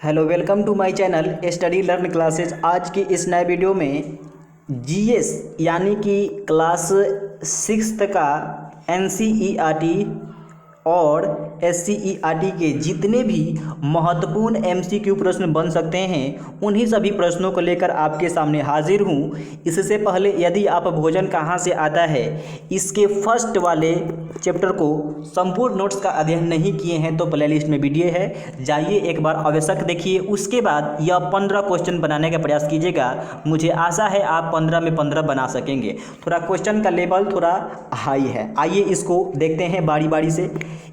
Hello, welcome to my channel study learn classes. आज की इस नए वीडियो में जीएस यानी कि क्लास 6th का एनसीईआरटी और एससीईआरटी के जितने भी महत्वपूर्ण एमसीक्यू प्रश्न बन सकते हैं उन्हीं सभी प्रश्नों को लेकर आपके सामने हाजिर हूँ। इससे पहले यदि आप भोजन कहाँ से आता है इसके फर्स्ट वाले चैप्टर को संपूर्ण नोट्स का अध्ययन नहीं किए हैं तो प्लेलिस्ट में वीडियो है, जाइए एक बार आवश्यक देखिए। उसके बाद यह 15 क्वेश्चन बनाने का प्रयास कीजिएगा। मुझे आशा है आप 15 में 15 बना सकेंगे। थोड़ा क्वेश्चन का लेवल थोड़ा हाई है, आइए इसको देखते हैं बारी बारी से।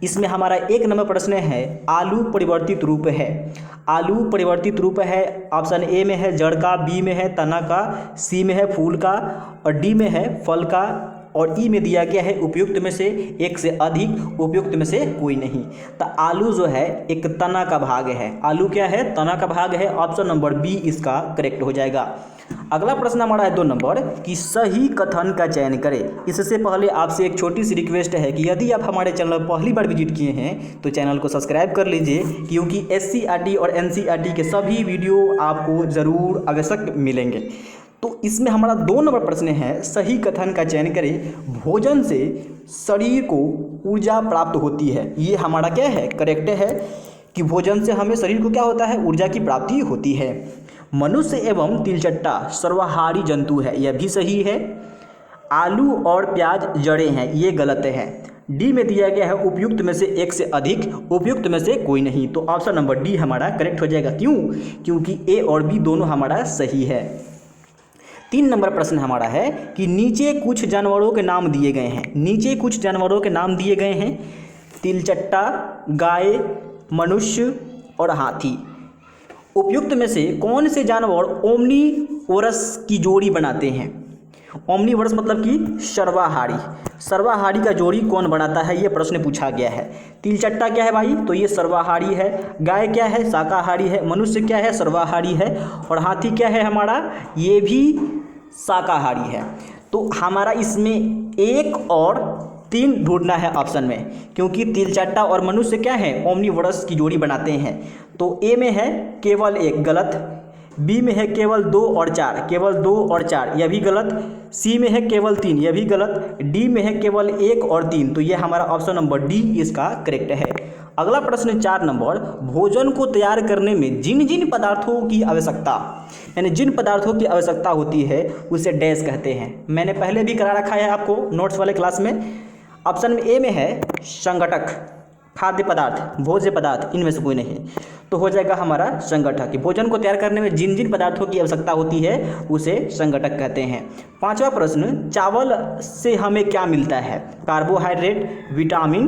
इसमें हमारा 1 नंबर प्रश्न है, आलू परिवर्तित रूप है। आलू परिवर्तित रूप है, ऑप्शन ए में है जड़ का, बी में है तना का, सी में है फूल का और डी में है फल का और ई में दिया गया है उपयुक्त में से एक से अधिक, उपयुक्त में से कोई नहीं। तो आलू जो है एक तना का भाग है। आलू क्या है? तना का भाग है। ऑप्शन नंबर बी इसका करेक्ट हो जाएगा। अगला प्रश्न हमारा है 2 नंबर कि सही कथन का चयन करें। इससे पहले आपसे एक छोटी सी रिक्वेस्ट है कि यदि आप हमारे चैनल पर पहली बार विजिट किए हैं तो चैनल को सब्सक्राइब कर लीजिए, क्योंकि एससीईआरटी और एनसीईआरटी के सभी वीडियो आपको ज़रूर आवश्यक मिलेंगे। तो इसमें हमारा 2 नंबर प्रश्न है, सही कथन का चयन करें। भोजन से शरीर को ऊर्जा प्राप्त होती है। ये हमारा क्या है? करेक्ट है कि भोजन से हमें शरीर को क्या होता है? ऊर्जा की प्राप्ति होती है। मनुष्य एवं तिलचट्टा सर्वाहारी जंतु है, यह भी सही है। आलू और प्याज जड़ें हैं, ये गलत है। डी में दिया गया है उपयुक्त में से एक से अधिक, उपयुक्त में से कोई नहीं। तो ऑप्शन नंबर डी हमारा करेक्ट हो जाएगा। क्यों? क्योंकि ए और बी दोनों हमारा सही है। 3 नंबर प्रश्न हमारा है कि नीचे कुछ जानवरों के नाम दिए गए हैं। नीचे कुछ जानवरों के नाम दिए गए हैं, तिलचट्टा, गाय, मनुष्य और हाथी। उपयुक्त में से कौन से जानवर ओमनीवोरस की जोड़ी बनाते हैं? ओमनीवोरस मतलब कि सर्वाहारी। सर्वाहारी का जोड़ी कौन बनाता है, ये प्रश्न पूछा गया है। तिलचट्टा क्या है भाई? तो ये सर्वाहारी है। गाय क्या है? शाकाहारी है। मनुष्य क्या है? सर्वाहारी है। और हाथी क्या है हमारा? ये भी शाकाहारी है। तो हमारा इसमें 1 और 3 ढूंढना है ऑप्शन में, क्योंकि तिलचट्टा और मनुष्य क्या है? ओमनीवोरस की जोड़ी बनाते हैं। तो ए में है केवल 1, गलत। बी में है केवल 2 और 4, केवल 2 और 4, यह भी गलत। सी में है केवल 3, यह भी गलत। डी में है केवल 1 और 3, तो यह हमारा ऑप्शन नंबर डी इसका करेक्ट है। अगला प्रश्न 4 नंबर, भोजन को तैयार करने में जिन जिन पदार्थों की आवश्यकता, यानी जिन पदार्थों की आवश्यकता होती है उसे डैश कहते हैं। मैंने पहले भी करा रखा है आपको नोट्स वाले क्लास में। ऑप्शन में ए में है संगठक, खाद्य पदार्थ, भोज्य पदार्थ, इनमें से कोई नहीं। तो हो जाएगा हमारा संगठक। कि भोजन को तैयार करने में जिन जिन पदार्थों की आवश्यकता होती है उसे संगठक कहते हैं। 5वां प्रश्न, चावल से हमें क्या मिलता है? कार्बोहाइड्रेट, विटामिन,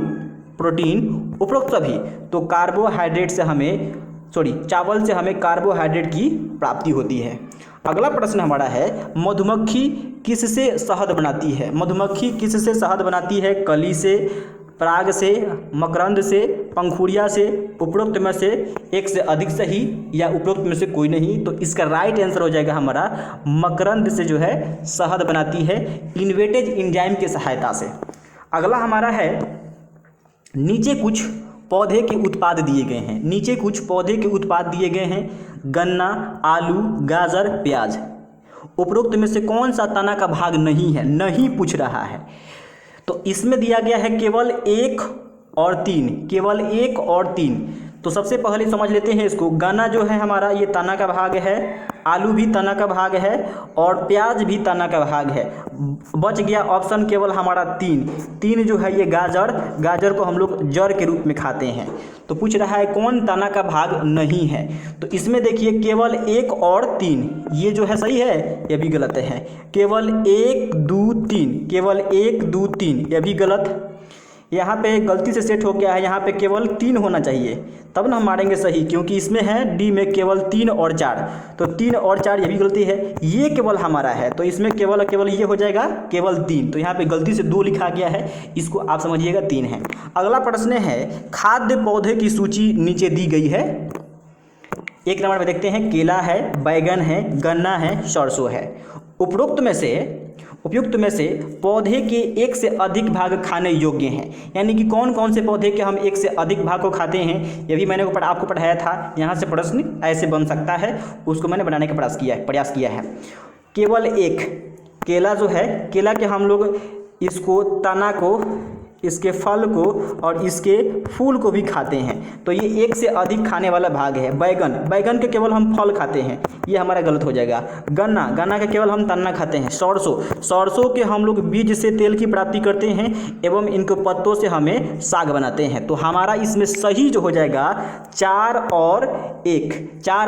प्रोटीन, उपरोक्त सभी। तो कार्बोहाइड्रेट से हमें चावल से हमें कार्बोहाइड्रेट की प्राप्ति होती है। अगला प्रश्न हमारा है, मधुमक्खी किससे शहद बनाती है? मधुमक्खी किससे शहद बनाती है? कली से, पराग से, मकरंद से, पंखुड़िया से, उपरोक्त में से एक से अधिक सही या उपरोक्त में से कोई नहीं। तो इसका राइट आंसर हो जाएगा हमारा मकरंद से जो है शहद बनाती है, इन्वेटेज एंजाइम की सहायता से। अगला हमारा है, नीचे कुछ पौधे के उत्पाद दिए गए हैं। नीचे कुछ पौधे के उत्पाद दिए गए हैं, गन्ना, आलू, गाजर, प्याज। उपरोक्त में से कौन सा तना का भाग नहीं है? नहीं पूछ रहा है। तो इसमें दिया गया है केवल 1 और 3, केवल 1 और 3। तो सबसे पहले समझ लेते हैं इसको। गन्ना जो है हमारा ये तना का भाग है, आलू भी तना का भाग है और प्याज भी तना का भाग है। बच गया ऑप्शन केवल हमारा 3 जो है ये गाजर। गाजर को हम लोग जड़ के रूप में खाते हैं। तो पूछ रहा है कौन तना का भाग नहीं है? तो इसमें देखिए केवल 1 और 3, ये जो है सही है, यह भी गलत है। केवल 1 2 3, केवल 1 2 3, यह भी गलत। यहाँ पे गलती से सेट हो गया है, यहाँ पे केवल 3 होना चाहिए, तब ना हम मारेंगे सही, क्योंकि इसमें है डी में केवल 3 और 4। तो 3 और 4 ये भी गलती है। ये केवल हमारा है, तो इसमें केवल केवल ये हो जाएगा केवल 3। तो यहाँ पे गलती से 2 लिखा गया है, इसको आप समझिएगा 3 है। अगला प्रश्न है, खाद्य पौधे की सूची नीचे दी गई है। 1 नंबर में देखते हैं, केला है, बैगन है, गन्ना है, सरसों है। उपरोक्त में से उपयुक्त में से पौधे के एक से अधिक भाग खाने योग्य हैं। यानी कि कौन कौन से पौधे के हम एक से अधिक भाग को खाते हैं, ये भी मैंने आपको पढ़ाया था। यहाँ से प्रश्न ऐसे बन सकता है, उसको मैंने बनाने का प्रयास किया है। केवल एक केला जो है, केला के हम लोग इसको तना को, इसके फल को और इसके फूल को भी खाते हैं, तो ये एक से अधिक खाने वाला भाग है। बैगन के केवल हम फल खाते हैं, ये हमारा गलत हो जाएगा। गन्ना के केवल हम तना खाते हैं। सरसों के हम लोग बीज से तेल की प्राप्ति करते हैं एवं इनको पत्तों से हमें साग बनाते हैं। तो हमारा इसमें सही जो हो जाएगा 4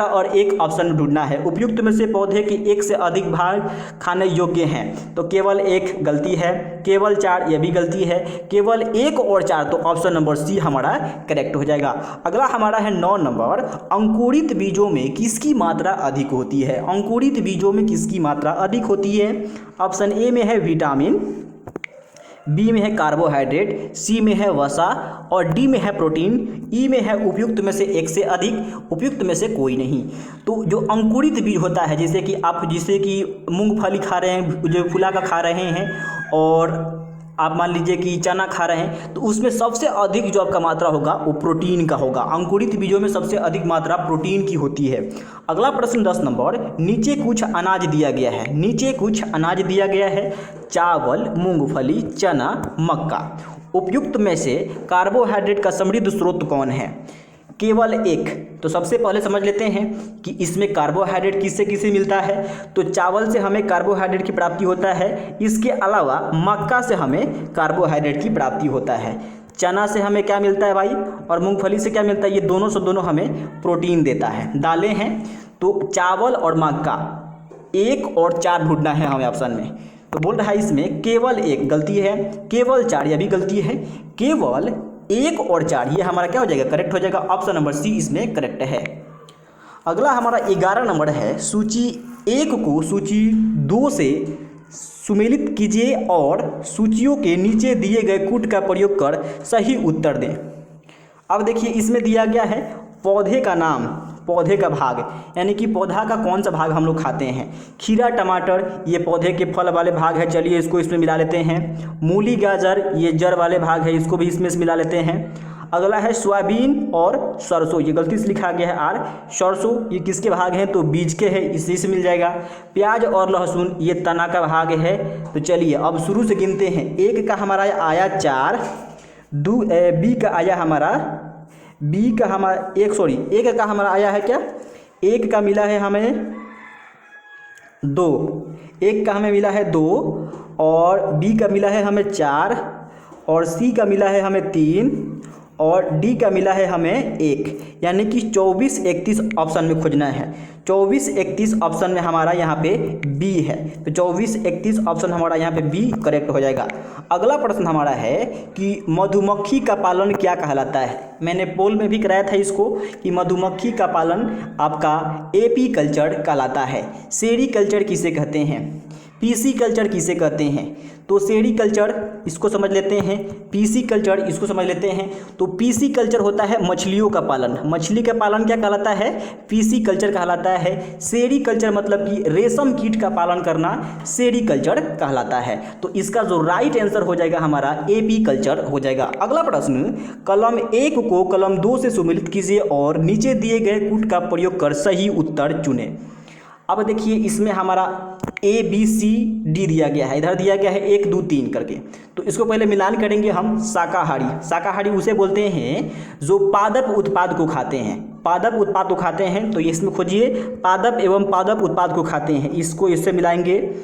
और 1 ऑप्शन ढूंढना है। उपयुक्त में से पौधे के एक से अधिक भाग खाने योग्य हैं, तो केवल 1 गलती है, केवल 4 ये भी गलती है, केवल 1 और 4 तो ऑप्शन नंबर सी हमारा करेक्ट हो जाएगा। अगला हमारा है 9 नंबर, अंकुरित बीजों में किसकी मात्रा अधिक होती है? अंकुरित बीजों में किसकी मात्रा अधिक होती है? ऑप्शन ए में है विटामिन, बी में है कार्बोहाइड्रेट, सी में है वसा और डी में है प्रोटीन, ई में है उपयुक्त में से एक से अधिक, उपयुक्त में से कोई नहीं। तो जो अंकुरित बीज होता है, जैसे कि मूंगफली खा रहे हैं, जो फुला का खा रहे हैं, और आप मान लीजिए कि चना खा रहे हैं, तो उसमें सबसे अधिक जो आपका मात्रा होगा वो प्रोटीन का होगा। अंकुरित बीजों में सबसे अधिक मात्रा प्रोटीन की होती है। अगला प्रश्न 10 नंबर, नीचे कुछ अनाज दिया गया है, चावल, मूंगफली, चना, मक्का। उपयुक्त में से कार्बोहाइड्रेट का समृद्ध स्रोत कौन है? केवल 1। तो सबसे पहले समझ लेते हैं कि इसमें कार्बोहाइड्रेट किससे किसे मिलता है। तो चावल से हमें कार्बोहाइड्रेट की प्राप्ति होता है, इसके अलावा मक्का से हमें कार्बोहाइड्रेट की प्राप्ति होता है। चना से हमें क्या मिलता है भाई, और मूंगफली से क्या मिलता है? ये दोनों से दोनों हमें प्रोटीन देता है। दालें हैं, तो चावल और मक्का 1 और 4 ढूंढना है हमें ऑप्शन में। तो बोल रहा है इसमें केवल 1 गलती है, केवल 4 यह भी गलती है, केवल 1 और 4 ये हमारा क्या हो जाएगा? करेक्ट हो जाएगा। ऑप्शन नंबर सी इसमें करेक्ट है। अगला हमारा 11 नंबर है, सूची 1 को सूची 2 से सुमेलित कीजिए और सूचियों के नीचे दिए गए कूट का प्रयोग कर सही उत्तर दें। अब देखिए इसमें दिया गया है पौधे का नाम, पौधे का भाग, यानी कि पौधा का कौन सा भाग हम लोग खाते हैं। खीरा, टमाटर ये पौधे के फल वाले भाग है, चलिए इसको इसमें मिला लेते हैं। मूली, गाजर ये जड़ वाले भाग है, इसको भी इसमें से मिला लेते हैं। अगला है सोयाबीन और सरसों, ये गलती से लिखा गया है आर, सरसों ये किसके भाग हैं? तो बीज के हैं, इसी से मिल जाएगा। प्याज और लहसुन ये तना का भाग है। तो चलिए अब शुरू से गिनते हैं। 1 का हमारा आया 4, बी का आया हमारा 1 का हमारा आया है क्या? 1 का मिला है हमें 2, 1 का हमें मिला है 2, और बी का मिला है हमें 4, और सी का मिला है हमें 3, और डी का मिला है हमें 1। यानी कि 24, 31 ऑप्शन में खोजना है। 24, 31 ऑप्शन में हमारा यहाँ पे बी है, तो 24, 31 ऑप्शन हमारा यहाँ पे बी करेक्ट हो जाएगा। अगला प्रश्न हमारा है कि मधुमक्खी का पालन क्या कहलाता है। मैंने पोल में भी कराया था इसको कि मधुमक्खी का पालन आपका एपी कल्चर कहलाता है। सेरीकल्चर किसे कहते हैं? पीसी कल्चर किसे कहते हैं? तो सेरीकल्चर इसको समझ लेते हैं, पीसी कल्चर इसको समझ लेते हैं। तो पीसी कल्चर होता है मछलियों का पालन, मछली का पालन क्या कहलाता है? पीसी कल्चर कहलाता है। सेरीकल्चर मतलब कि रेशम कीट का पालन करना सेरीकल्चर कहलाता है। तो इसका जो राइट आंसर हो जाएगा हमारा एपी कल्चर हो जाएगा। अगला प्रश्न, कलम 1 को कलम 2 से सुमेलित कीजिए और नीचे दिए गए कूट का प्रयोग कर सही उत्तर चुने। अब देखिए इसमें हमारा ए बी सी डी दिया गया है, इधर दिया गया है 1 2 3 करके। तो इसको पहले मिलान करेंगे हम। शाकाहारी उसे बोलते हैं जो पादप उत्पाद को खाते हैं, पादप उत्पाद को खाते हैं। तो इसमें खोजिए पादप एवं पादप उत्पाद को खाते हैं, इसको इससे मिलाएंगे।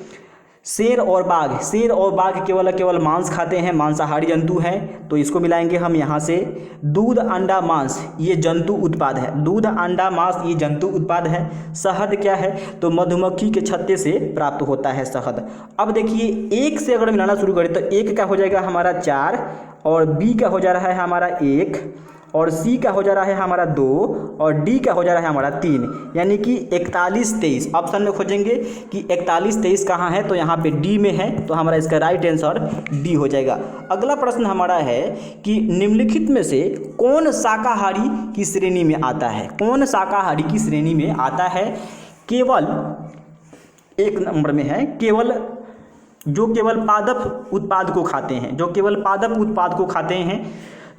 शेर और बाघ केवल मांस खाते हैं, मांसाहारी जंतु हैं, तो इसको मिलाएंगे हम यहाँ से। दूध, अंडा, मांस ये जंतु उत्पाद है, दूध, अंडा, मांस ये जंतु उत्पाद है। शहद क्या है? तो मधुमक्खी के छत्ते से प्राप्त होता है शहद। अब देखिए 1 से अगर मिलाना शुरू करें तो 1 का हो जाएगा हमारा 4, और बी का हो जा रहा है हमारा 1, और सी का हो जा रहा है हमारा 2, और डी का हो जा रहा है हमारा 3। यानी कि 41 23 ऑप्शन में खोजेंगे कि 41 23 कहाँ है, तो यहाँ पे डी में है, तो हमारा इसका राइट आंसर डी हो जाएगा। अगला प्रश्न हमारा है कि निम्नलिखित में से कौन शाकाहारी की श्रेणी में आता है? कौन शाकाहारी की श्रेणी में आता है? केवल 1 नंबर में है, केवल जो केवल पादप उत्पाद को खाते हैं, जो केवल पादप उत्पाद को खाते हैं,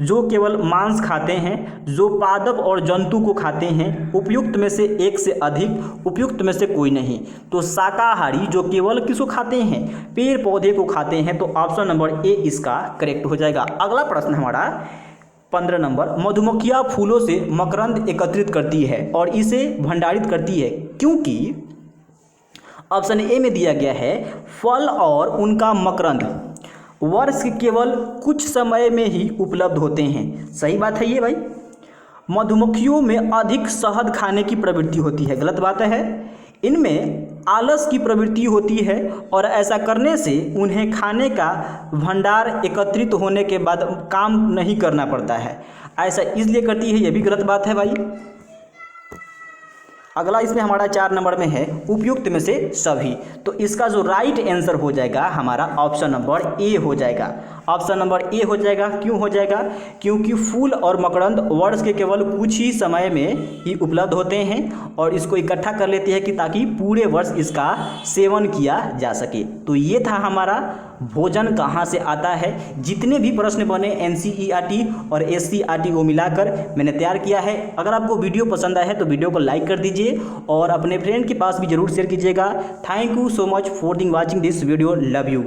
जो केवल मांस खाते हैं, जो पादप और जंतु को खाते हैं, उपयुक्त में से एक से अधिक, उपयुक्त में से कोई नहीं। तो शाकाहारी जो केवल किसको खाते हैं, पेड़ पौधे को खाते हैं। तो ऑप्शन नंबर ए इसका करेक्ट हो जाएगा। अगला प्रश्न हमारा 15 नंबर, मधुमक्खियाँ फूलों से मकरंद एकत्रित करती है और इसे भंडारित करती है क्योंकि ऑप्शन ए में दिया गया है फल और उनका मकरंद वर्ष के केवल कुछ समय में ही उपलब्ध होते हैं। सही बात है ये भाई। मधुमक्खियों में अधिक शहद खाने की प्रवृत्ति होती है, गलत बात है। इनमें आलस की प्रवृत्ति होती है और ऐसा करने से उन्हें खाने का भंडार एकत्रित होने के बाद काम नहीं करना पड़ता है, ऐसा इसलिए करती है, ये भी गलत बात है भाई। अगला इसमें हमारा 4 नंबर में है उपयुक्त में से सभी। तो इसका जो राइट आंसर हो जाएगा हमारा ऑप्शन नंबर ए हो जाएगा। ऑप्शन नंबर ए हो जाएगा। क्यों हो जाएगा? क्योंकि फूल और मकरंद वर्ष के केवल कुछ ही समय में ही उपलब्ध होते हैं और इसको इकट्ठा कर लेते हैं कि ताकि पूरे वर्ष इसका सेवन किया जा सके। तो ये था हमारा भोजन कहाँ से आता है। जितने भी प्रश्न बने एनसीईआरटी और एससीईआरटी को मिलाकर मैंने तैयार किया है। अगर आपको वीडियो पसंद आया है तो वीडियो को लाइक कर दीजिए और अपने फ्रेंड के पास भी जरूर शेयर कीजिएगा। Thank you so much for watching this video. Love you.